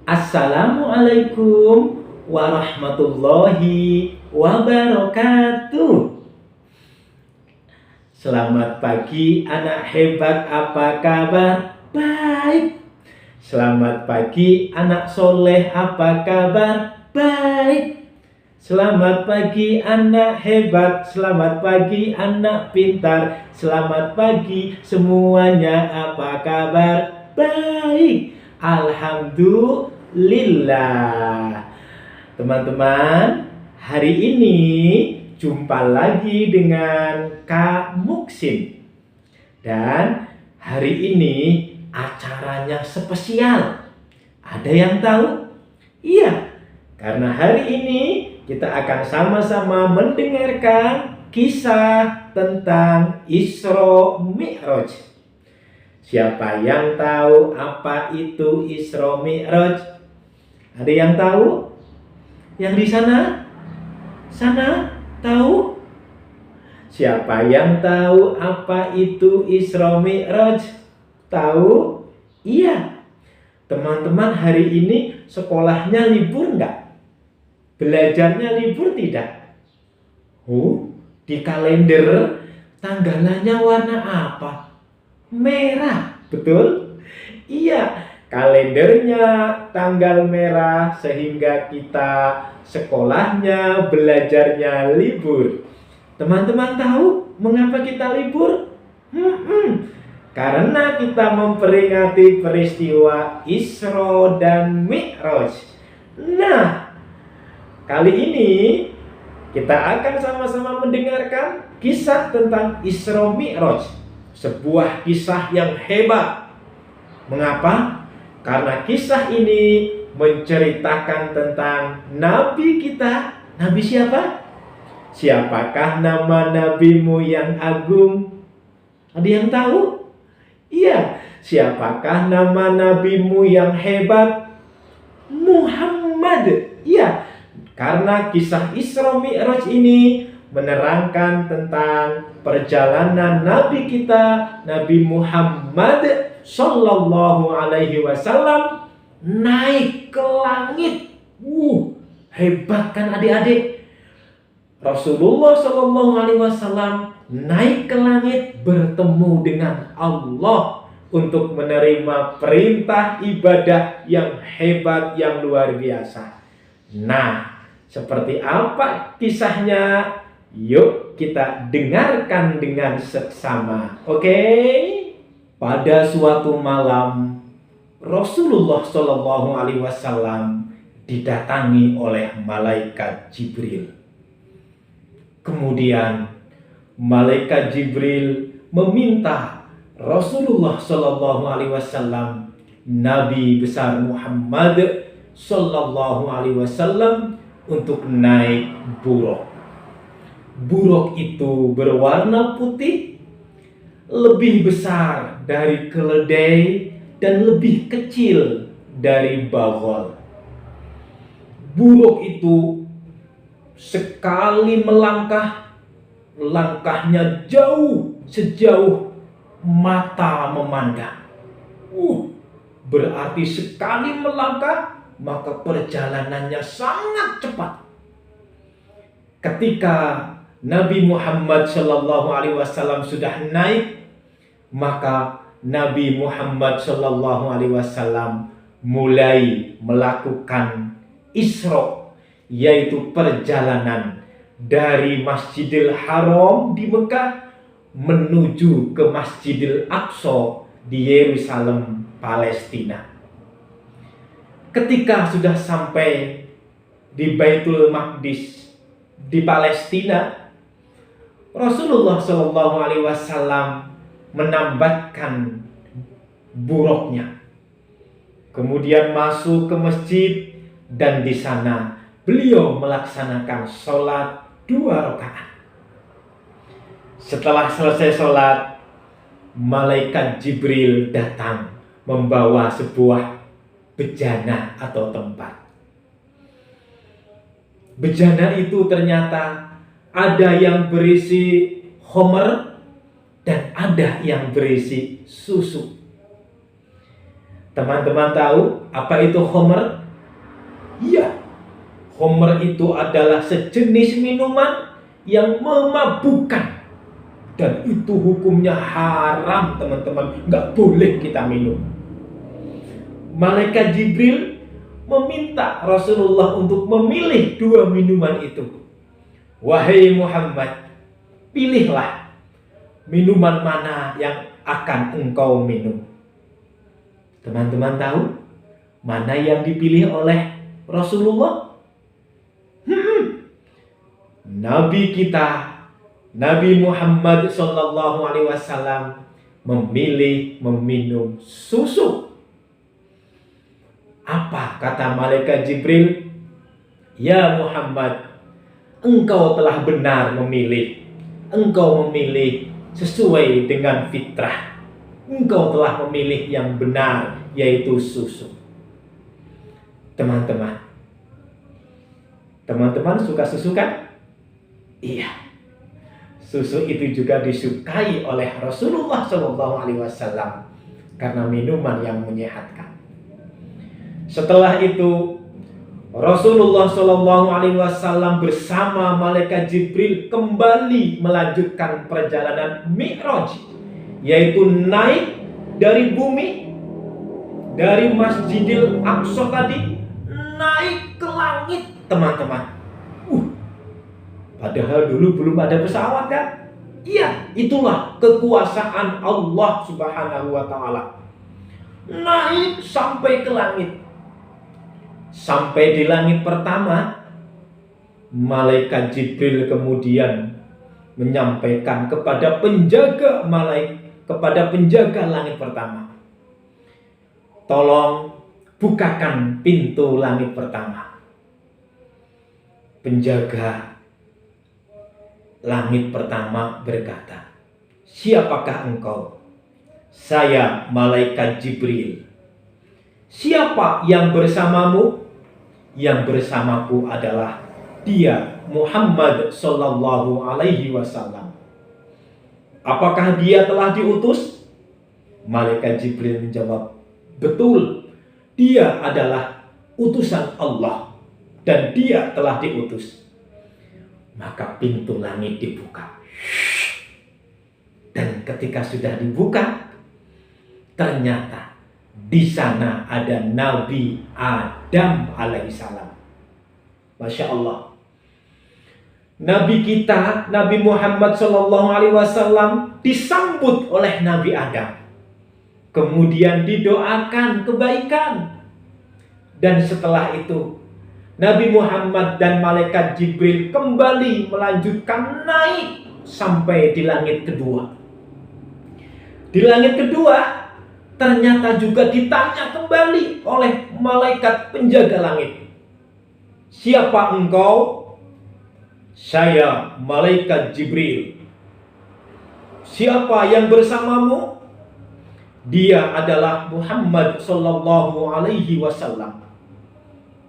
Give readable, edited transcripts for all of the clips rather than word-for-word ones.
Assalamualaikum warahmatullahi wabarakatuh. Selamat pagi anak hebat, apa kabar? Baik. Selamat pagi anak soleh, apa kabar? Baik. Selamat pagi anak hebat, selamat pagi anak pintar, selamat pagi semuanya, apa kabar? Baik. Alhamdulillah. Teman-teman, hari ini jumpa lagi dengan Kak Muksin. Dan hari ini acaranya spesial. Ada yang tahu? Iya, karena hari ini kita akan sama-sama mendengarkan kisah tentang Isra Mi'raj. Siapa yang tahu apa itu Isra Mi'raj? Ada yang tahu? Yang di sana? Sana tahu? Siapa yang tahu apa itu Isra Mi'raj? Tahu? Iya. Teman-teman, hari ini sekolahnya libur enggak? Belajarnya libur tidak? Di kalender tanggalannya warna apa? Merah, betul? Iya, kalendernya tanggal merah sehingga kita sekolahnya, belajarnya libur. Teman-teman tahu mengapa kita libur? Karena kita memperingati peristiwa Isra dan Mi'raj. Nah, kali ini kita akan sama-sama mendengarkan kisah tentang Isra Mi'raj. Sebuah kisah yang hebat. Mengapa? Karena kisah ini menceritakan tentang Nabi kita. Nabi siapa? Siapakah nama nabimu yang agung? Ada yang tahu? Iya. Siapakah nama nabimu yang hebat? Muhammad. Iya. Karena kisah Isra Mi'raj ini menerangkan tentang perjalanan Nabi kita, Nabi Muhammad Sallallahu Alaihi Wasallam naik ke langit. Hebat kan adik-adik? Rasulullah Sallallahu Alaihi Wasallam naik ke langit bertemu dengan Allah untuk menerima perintah ibadah yang hebat, yang luar biasa. Nah, seperti apa kisahnya? Yuk kita dengarkan dengan seksama. Oke? Pada suatu malam Rasulullah Shallallahu Alaihi Wasallam didatangi oleh malaikat Jibril. Kemudian malaikat Jibril meminta Rasulullah Shallallahu Alaihi Wasallam, Nabi besar Muhammad Shallallahu Alaihi Wasallam, untuk naik buruk. Buruk itu berwarna putih, lebih besar dari keledai dan lebih kecil dari bagol. Buruk itu sekali melangkah, langkahnya jauh, sejauh mata memandang. Berarti sekali melangkah, maka perjalanannya sangat cepat. Ketika Nabi Muhammad Sallallahu Alaihi Wasallam sudah naik, maka Nabi Muhammad Sallallahu Alaihi Wasallam mulai melakukan Isra, yaitu perjalanan dari Masjidil Haram di Mekah menuju ke Masjidil Aqsa di Yerusalem, Palestina. Ketika sudah sampai di Baitul Maqdis di Palestina, Rasulullah Shallallahu Alaihi Wasallam menambatkan buruknya, kemudian masuk ke masjid, dan di sana beliau melaksanakan sholat 2 rakaat. Setelah selesai sholat, malaikat Jibril datang membawa sebuah bejana atau tempat. Bejana itu ternyata ada yang berisi khamr dan ada yang berisi susu. Teman-teman tahu apa itu khamr? Iya, khamr itu adalah sejenis minuman yang memabukkan. Dan itu hukumnya haram, teman-teman. Nggak boleh kita minum. Malaikat Jibril meminta Rasulullah untuk memilih dua minuman itu. Wahai Muhammad, pilihlah minuman mana yang akan engkau minum. Teman-teman tahu mana yang dipilih oleh Rasulullah? Nabi kita, Nabi Muhammad SAW memilih meminum susu. Apa kata malaikat Jibril? Ya Muhammad, engkau telah benar memilih. Engkau memilih sesuai dengan fitrah. Engkau telah memilih yang benar, yaitu susu. Teman-teman suka susu kan? Iya. Susu itu juga disukai oleh Rasulullah SAW karena minuman yang menyehatkan. Setelah itu Rasulullah SAW bersama malaikat Jibril kembali melanjutkan perjalanan Mi'raj, yaitu naik dari bumi, dari Masjidil Aqsa tadi, naik ke langit, teman-teman. Padahal dulu belum ada pesawat kan? Iya, itulah kekuasaan Allah Subhanahu wa Ta'ala. Naik sampai ke langit. Sampai di langit pertama, malaikat Jibril kemudian menyampaikan kepada penjaga langit pertama, tolong bukakan pintu langit pertama. Penjaga langit pertama berkata, siapakah engkau? Saya malaikat Jibril. Siapa yang bersamamu? Yang bersamaku adalah dia, Muhammad sallallahu alaihi wasallam. Apakah dia telah diutus? Malaikat Jibril menjawab, betul, dia adalah utusan Allah dan dia telah diutus. Maka pintu langit dibuka. Dan ketika sudah dibuka, ternyata di sana ada Nabi Adam alaihissalam. Masya Allah. Nabi kita, Nabi Muhammad SAW disambut oleh Nabi Adam. Kemudian didoakan kebaikan. Dan setelah itu Nabi Muhammad dan malaikat Jibril kembali melanjutkan naik sampai di langit kedua. Di langit kedua ternyata juga ditanya kembali oleh malaikat penjaga langit. Siapa engkau? Saya malaikat Jibril. Siapa yang bersamamu? Dia adalah Muhammad sallallahu alaihi wasallam.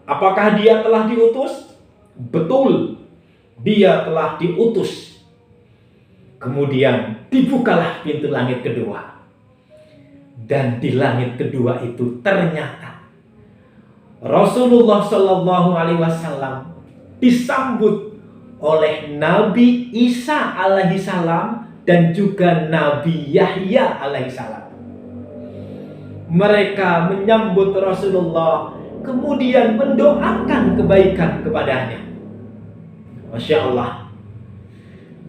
Apakah dia telah diutus? Betul, dia telah diutus. Kemudian dibukalah pintu langit kedua. Dan di langit kedua itu ternyata Rasulullah Shallallahu Alaihi Wasallam disambut oleh Nabi Isa alaihissalam dan juga Nabi Yahya alaihissalam. Mereka menyambut Rasulullah, kemudian mendoakan kebaikan kepadanya. Masya Allah.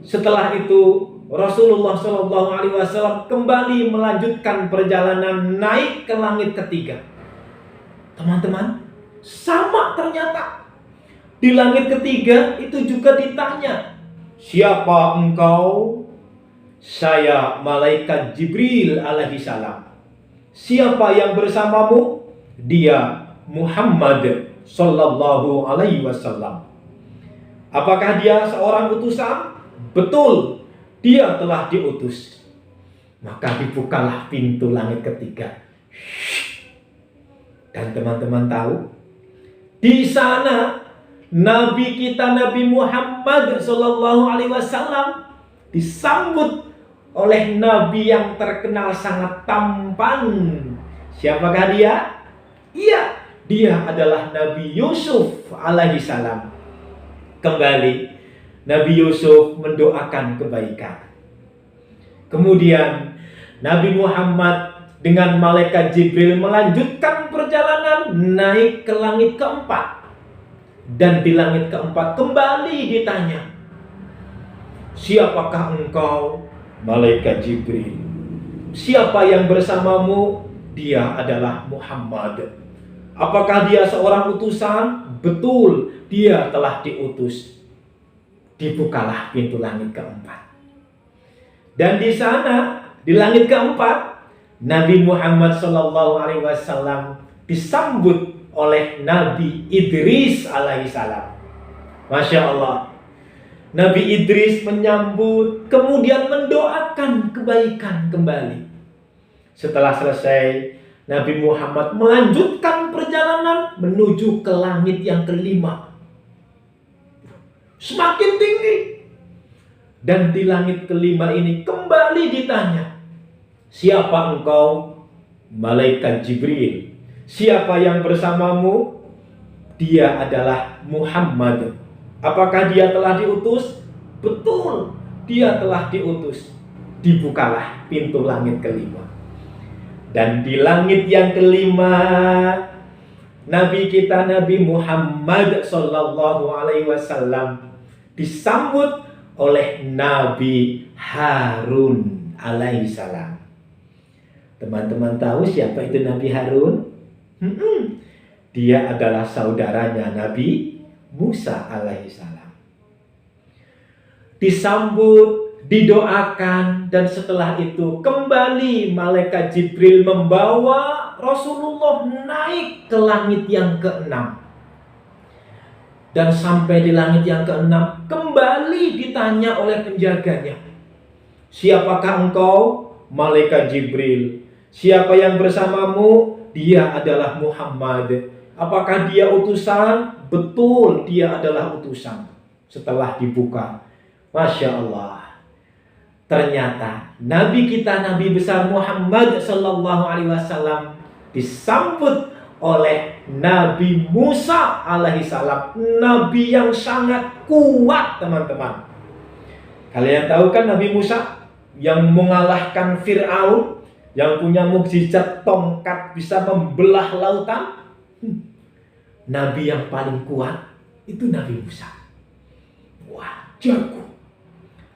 Setelah itu Rasulullah SAW kembali melanjutkan perjalanan naik ke langit ketiga. Teman-teman, sama ternyata. Di langit ketiga itu juga ditanya, siapa engkau? Saya malaikat Jibril alaihissalam. Siapa yang bersamamu? Dia Muhammad sallallahu alaihi wasallam. Apakah dia seorang utusan? Betul, dia telah diutus. Maka dibukalah pintu langit ketiga. Dan teman-teman tahu, di sana Nabi kita Nabi Muhammad sallallahu alaihi wasallam disambut oleh Nabi yang terkenal sangat tampan, Siapakah dia? Iya, dia adalah Nabi Yusuf alaihi salam. Kembali, Nabi Yusuf mendoakan kebaikan. Kemudian Nabi Muhammad dengan malaikat Jibril melanjutkan perjalanan naik ke langit keempat. Dan di langit keempat kembali ditanya, siapakah engkau? Malaikat Jibril. Siapa yang bersamamu? Dia adalah Muhammad. Apakah dia seorang utusan? Betul, dia telah diutus. Dibukalah pintu langit keempat. Dan di sana, di langit keempat, Nabi Muhammad SAW disambut oleh Nabi Idris alaihissalam. Masya Allah. Nabi Idris menyambut, kemudian mendoakan kebaikan kembali. Setelah selesai, Nabi Muhammad melanjutkan perjalanan menuju ke langit yang kelima. Semakin tinggi. Dan di langit kelima ini kembali ditanya, siapa engkau? Malaikat Jibril. Siapa yang bersamamu? Dia adalah Muhammad. Apakah dia telah diutus? Betul, dia telah diutus. Dibukalah pintu langit kelima. Dan di langit yang kelima, Nabi kita Nabi Muhammad SAW disambut oleh Nabi Harun alaihissalam. Teman-teman tahu siapa itu Nabi Harun? Dia adalah saudaranya Nabi Musa alaihissalam. Disambut, didoakan, dan setelah itu kembali malaikat Jibril membawa Rasulullah naik ke langit yang keenam. Dan sampai di langit yang keenam kembali ditanya oleh penjaganya, siapakah engkau? Malaikat Jibril. Siapa yang bersamamu? Dia adalah Muhammad. Apakah dia utusan? Betul, dia adalah utusan. Setelah dibuka, Masya Allah, ternyata Nabi kita, Nabi besar Muhammad SAW disambut oleh Nabi Musa alaihissalam, Nabi yang sangat kuat, teman-teman. Kalian tahu kan Nabi Musa yang mengalahkan Fir'aun, yang punya mukjizat tongkat bisa membelah lautan? Nabi yang paling kuat itu Nabi Musa. Wah, jago.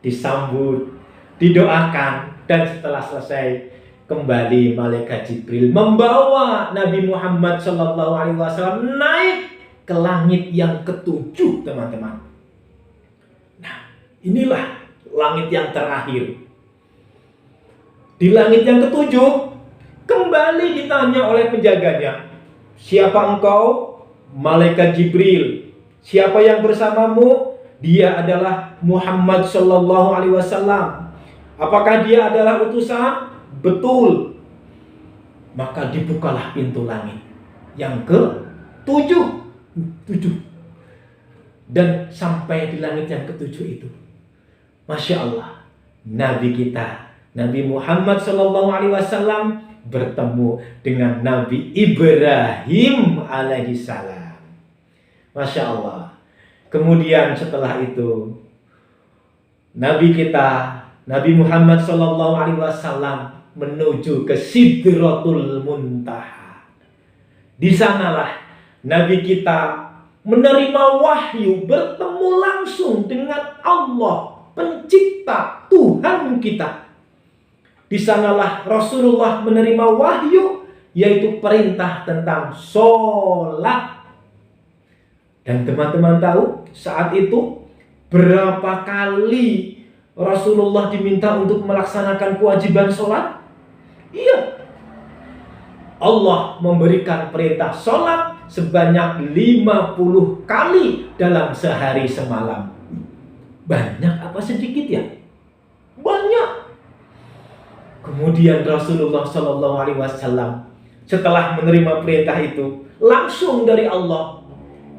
Disambut, didoakan, dan setelah selesai kembali malaikat Jibril membawa Nabi Muhammad SAW naik ke langit yang ketujuh, teman-teman. Nah, inilah langit yang terakhir. Di langit yang ketujuh kembali ditanya oleh penjaganya, siapa engkau? Malaikat Jibril. Siapa yang bersamamu? Dia adalah Muhammad SAW. Apakah dia adalah utusan? Betul. Maka dibukalah pintu langit yang ke-7. Dan sampai di langit yang ke-7 itu, Masya Allah, Nabi kita, Nabi Muhammad SAW bertemu dengan Nabi Ibrahim alaihissalam. Masya Allah. Kemudian setelah itu, Nabi kita, Nabi Muhammad SAW menuju ke Sidratul Muntaha. Di sanalah Nabi kita menerima wahyu, bertemu langsung dengan Allah, pencipta, Tuhan kita. Di sanalah Rasulullah menerima wahyu, yaitu perintah tentang sholat. Dan teman-teman tahu saat itu berapa kali Rasulullah diminta untuk melaksanakan kewajiban sholat? Iya. Allah memberikan perintah sholat sebanyak 50 kali dalam sehari semalam. Banyak apa sedikit ya? Banyak. Kemudian Rasulullah SAW setelah menerima perintah itu langsung dari Allah.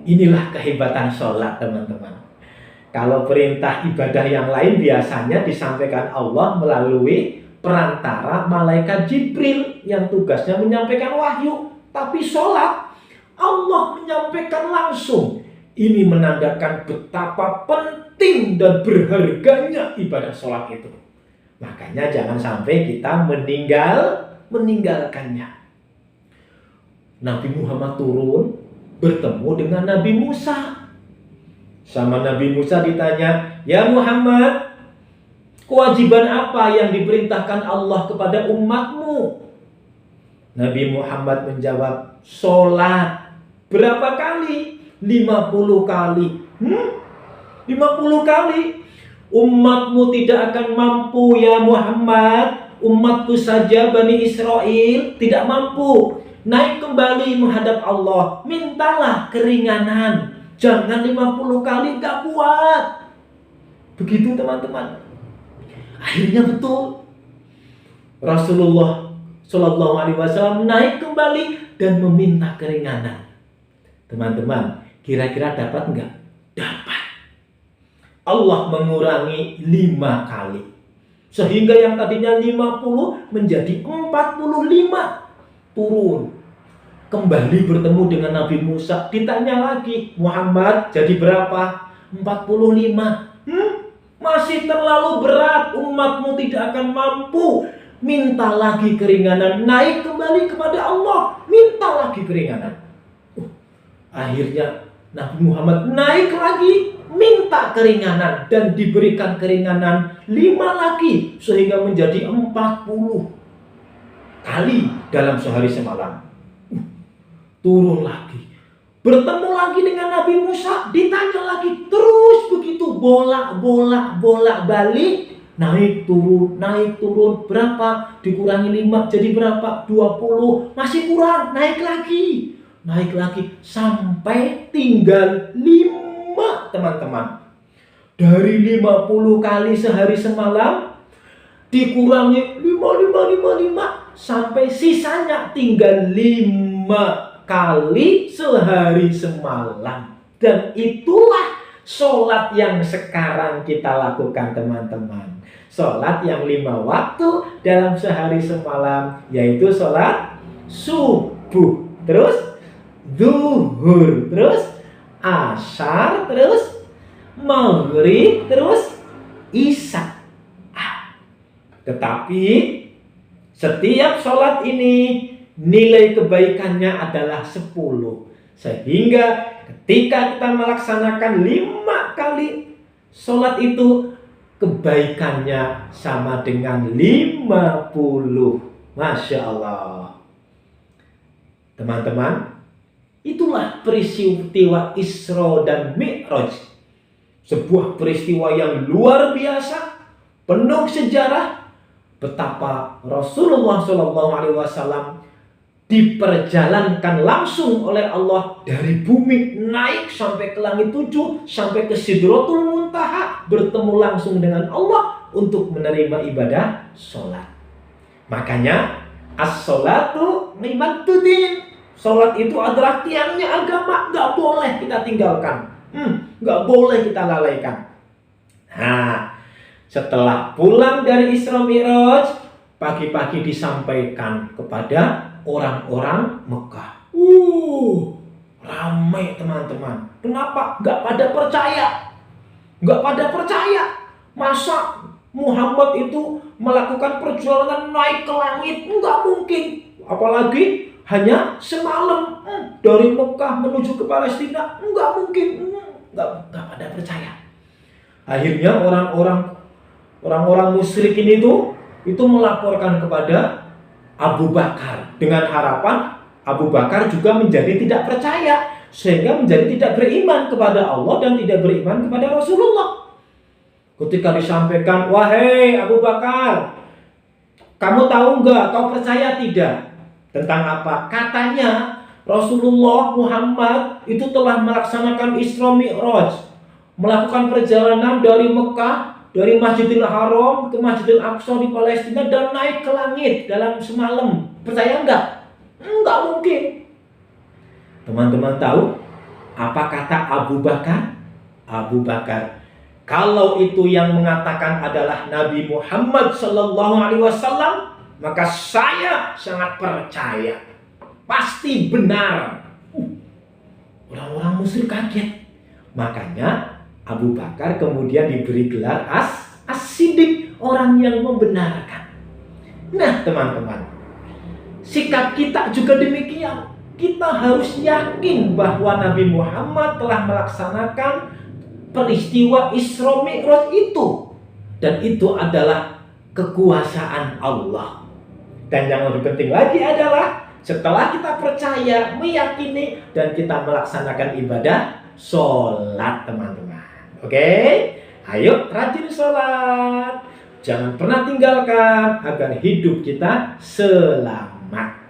Inilah kehebatan sholat, teman-teman. Kalau perintah ibadah yang lain biasanya disampaikan Allah melalui perantara malaikat Jibril yang tugasnya menyampaikan wahyu. Tapi sholat Allah menyampaikan langsung. Ini menandakan betapa penting dan berharganya ibadah sholat itu. Makanya jangan sampai kita meninggalkannya. Nabi Muhammad turun bertemu dengan Nabi Musa. Sama Nabi Musa ditanya, "Ya Muhammad, kewajiban apa yang diperintahkan Allah kepada umatmu?" Nabi Muhammad menjawab, "Sholat." Berapa kali? 50 kali. 50 kali. Umatmu tidak akan mampu ya Muhammad. Umatku saja Bani Israel tidak mampu. Naik kembali menghadap Allah. Mintalah keringanan. Jangan 50 kali, gak kuat. Begitu teman-teman. Akhirnya betul. Rasulullah Shallallahu Alaihi Wasallam naik kembali dan meminta keringanan. Teman-teman, kira-kira dapat nggak? Dapat. Allah mengurangi 5 kali. Sehingga yang tadinya 50 menjadi 45. Turun. Kembali bertemu dengan Nabi Musa. Ditanya lagi, "Muhammad, jadi berapa?" 45. Masih terlalu berat. Umatmu tidak akan mampu. Minta lagi keringanan. Naik kembali kepada Allah. Minta lagi keringanan. Akhirnya Nabi Muhammad naik lagi. Minta keringanan. Dan diberikan keringanan 5 lagi. Sehingga menjadi 40 kali dalam sehari semalam. Turun lagi. Bertemu lagi dengan Nabi Musa. Ditanya lagi. Terus begitu. Bolak-balik. Naik turun. Berapa? Dikurangi 5 jadi berapa? 20. Masih kurang. Naik lagi. Sampai tinggal 5 teman-teman. Dari 50 kali sehari semalam. Dikurangi 5. Sampai sisanya tinggal 5 kali sehari semalam. Dan itulah sholat yang sekarang kita lakukan teman-teman. Sholat yang 5 waktu dalam sehari semalam, yaitu sholat subuh, terus zuhur, terus asar, terus maghrib, terus isya. Tetapi setiap sholat ini nilai kebaikannya adalah 10. Sehingga ketika kita melaksanakan 5 kali sholat itu, kebaikannya sama dengan 50. Masya Allah. Teman-teman, itulah peristiwa Isra dan Mi'raj. Sebuah peristiwa yang luar biasa, penuh sejarah. Betapa Rasulullah SAW diperjalankan langsung oleh Allah dari bumi naik sampai ke langit 7, sampai ke Sidratul Muntaha, bertemu langsung dengan Allah untuk menerima ibadah sholat. Makanya as-sholatu imaduddin. Sholat itu adalah tiangnya agama, gak boleh kita tinggalkan, gak boleh kita lalaikan. Nah, setelah pulang dari Isra Mi'raj, pagi-pagi disampaikan kepada orang-orang Mekah. Ramai teman-teman. Kenapa? Gak pada percaya. Masa Muhammad itu melakukan perjalanan naik ke langit? Enggak mungkin. Apalagi hanya semalam dari Mekah menuju ke Palestina. Enggak mungkin. Enggak pada percaya. Akhirnya orang-orang musyrikin itu melaporkan kepada Abu Bakar dengan harapan Abu Bakar juga menjadi tidak percaya, sehingga menjadi tidak beriman kepada Allah dan tidak beriman kepada Rasulullah. Ketika disampaikan, "Wahai Abu Bakar, kamu tahu nggak? Kau percaya tidak?" Tentang apa? Katanya Rasulullah Muhammad itu telah melaksanakan Isra Mi'raj, melakukan perjalanan dari Mekah, dari Masjidil Haram ke Masjidil Aqsa di Palestina, dan naik ke langit dalam semalam. Percaya enggak? Enggak mungkin. Teman-teman tahu apa kata Abu Bakar? Abu Bakar, Kalau itu yang mengatakan adalah Nabi Muhammad Sallallahu Alaihi Wasallam, maka saya sangat percaya, pasti benar. Orang-orang musyrik kaget. Makanya Abu Bakar kemudian diberi gelar As-Siddiq, orang yang membenarkan. Nah teman-teman, sikap kita juga demikian. Kita harus yakin bahwa Nabi Muhammad telah melaksanakan peristiwa Isra Mi'raj itu, dan itu adalah kekuasaan Allah. Dan yang lebih penting lagi adalah setelah kita percaya, meyakini, dan kita melaksanakan ibadah sholat, teman-teman. Oke? Ayo rajin sholat, jangan pernah tinggalkan agar hidup kita selamat.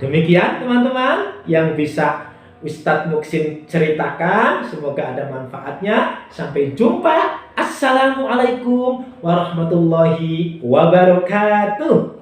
Demikian teman-teman yang bisa Ustadz Muksin ceritakan, semoga ada manfaatnya. Sampai jumpa. Assalamualaikum warahmatullahi wabarakatuh.